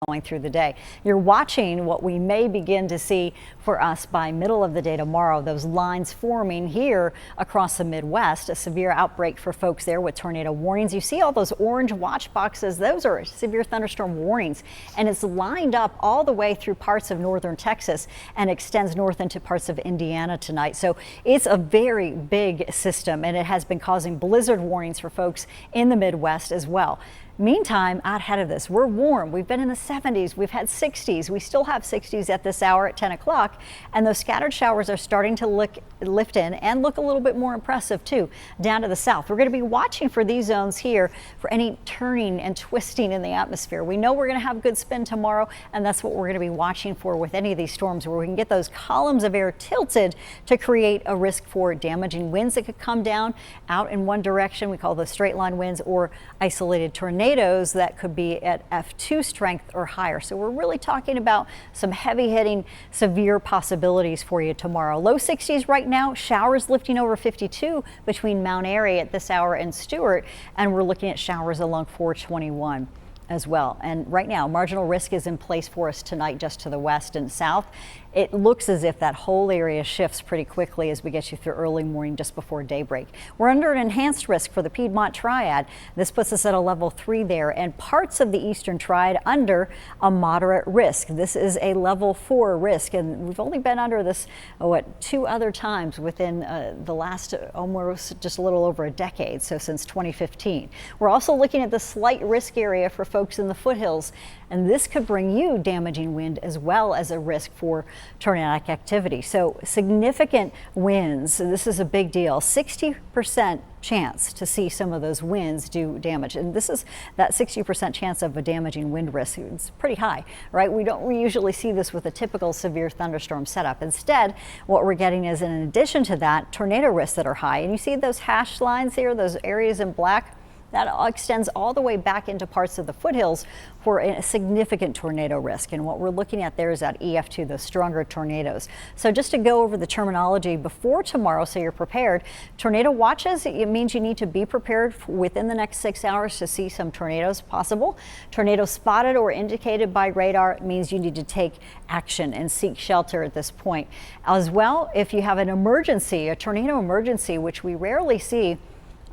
going through the day. You're watching what we may begin to see for us by middle of the day tomorrow. Those lines forming here across the Midwest, a severe outbreak for folks there with tornado warnings. You see all those orange watch boxes. Those are severe thunderstorm warnings, and it's lined up all the way through parts of northern Texas and extends north into parts of Indiana tonight. So it's a very big system, and it has been causing blizzard warnings for folks in the Midwest as well. Meantime, out ahead of this, we're warm. We've been in the 70s. We've had 60s. We still have 60s at this hour at 10 o'clock. And those scattered showers are starting to lift in and look a little bit more impressive, too, down to the south. We're going to be watching for these zones here for any turning and twisting in the atmosphere. We know we're going to have good spin tomorrow, and that's what we're going to be watching for with any of these storms, where we can get those columns of air tilted to create a risk for damaging winds that could come down out in one direction. We call those straight line winds, or isolated tornadoes that could be at F2 strength or higher. So we're really talking about some heavy hitting severe possibilities for you tomorrow. Low 60s right now, showers lifting over 52 between Mount Airy at this hour and Stewart, and we're looking at showers along 421 as well. And right now, marginal risk is in place for us tonight just to the west and south. It looks as if that whole area shifts pretty quickly as we get you through early morning just before daybreak. We're under an enhanced risk for the Piedmont Triad. This puts us at a level 3 there, and parts of the Eastern Triad under a moderate risk. This is a level 4 risk, and we've only been under this, 2 other times within the last almost just a little over a decade, so since 2015. We're also looking at the slight risk area for folks in the foothills, and this could bring you damaging wind as well as a risk for tornadic activity. So significant winds, this is a big deal. 60% chance to see some of those winds do damage, and this is that 60% chance of a damaging wind risk. It's pretty high, right? We usually see this with a typical severe thunderstorm setup. Instead, what we're getting is, in addition to that, tornado risks that are high, and you see those hash lines here, those areas in black. That extends all the way back into parts of the foothills for a significant tornado risk. And what we're looking at there is that EF2, those stronger tornadoes. So just to go over the terminology before tomorrow so you're prepared, tornado watches, it means you need to be prepared within the next 6 hours to see some tornadoes possible. Tornado spotted or indicated by radar means you need to take action and seek shelter at this point. As well, if you have an emergency, a tornado emergency, which we rarely see,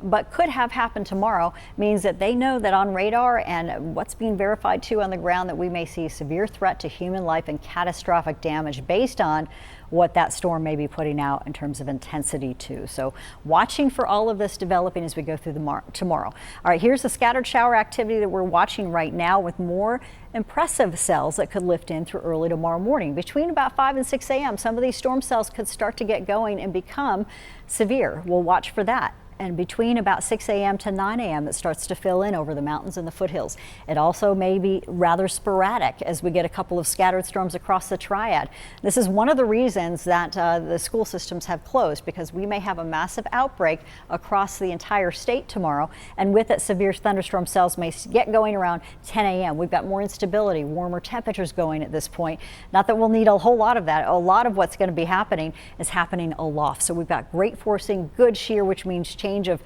but could have happened tomorrow, means that they know that on radar and what's being verified too on the ground, that we may see severe threat to human life and catastrophic damage based on what that storm may be putting out in terms of intensity too. So watching for all of this developing as we go through tomorrow. All right, here's the scattered shower activity that we're watching right now, with more impressive cells that could lift in through early tomorrow morning. Between about 5 and 6 a.m., some of these storm cells could start to get going and become severe. We'll watch for that. And between about 6 a.m. to 9 a.m. it starts to fill in over the mountains and the foothills. It also may be rather sporadic as we get a couple of scattered storms across the Triad. This is one of the reasons that the school systems have closed, because we may have a massive outbreak across the entire state tomorrow, and with it, severe thunderstorm cells may get going around 10 a.m. We've got more instability, warmer temperatures going at this point. Not that we'll need a whole lot of that. A lot of what's going to be happening is happening aloft. So we've got great forcing, good shear, which means change of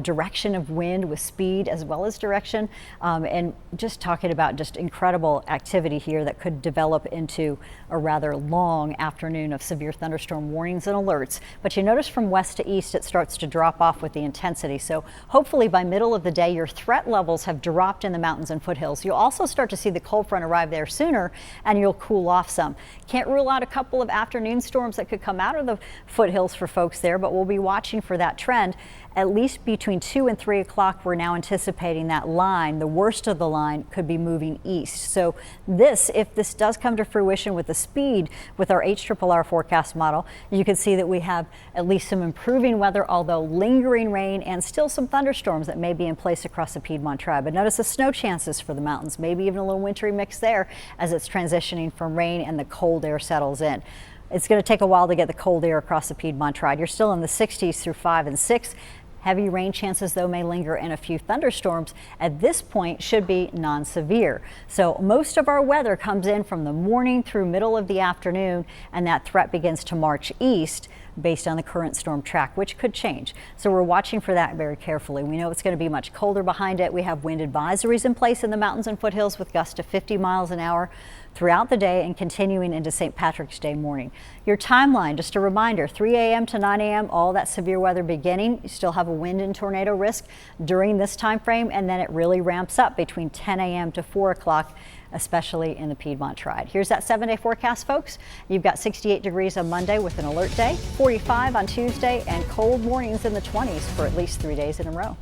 direction of wind with speed as well as direction, and just talking about just incredible activity here that could develop into a rather long afternoon of severe thunderstorm warnings and alerts. But you notice from west to east it starts to drop off with the intensity, so hopefully by middle of the day your threat levels have dropped in the mountains and foothills. You'll also start to see the cold front arrive there sooner, and you'll cool off some. Can't rule out a couple of afternoon storms that could come out of the foothills for folks there, but we'll be watching for that trend. At least between 2 and 3 o'clock, we're now anticipating that line, the worst of the line, could be moving east. So this, if this does come to fruition with the speed with our HRRR forecast model, you can see that we have at least some improving weather, although lingering rain and still some thunderstorms that may be in place across the Piedmont Triad. But notice the snow chances for the mountains, maybe even a little wintry mix there as it's transitioning from rain and the cold air settles in. It's going to take a while to get the cold air across the Piedmont Triad. You're still in the 60s through 5 and 6. Heavy rain chances, though, may linger, and a few thunderstorms at this point should be non-severe. So most of our weather comes in from the morning through middle of the afternoon, and that threat begins to march east based on the current storm track, which could change. So we're watching for that very carefully. We know it's going to be much colder behind it. We have wind advisories in place in the mountains and foothills with gusts to 50 miles an hour throughout the day and continuing into St. Patrick's Day morning. Your timeline, just a reminder, 3 a.m. to 9 a.m., all that severe weather beginning. You still have a wind and tornado risk during this time frame, and then it really ramps up between 10 a.m. to 4 o'clock, especially in the Piedmont Triad. Here's that 7-day forecast, folks. You've got 68 degrees on Monday with an alert day, 45 on Tuesday, and cold mornings in the 20s for at least 3 days in a row.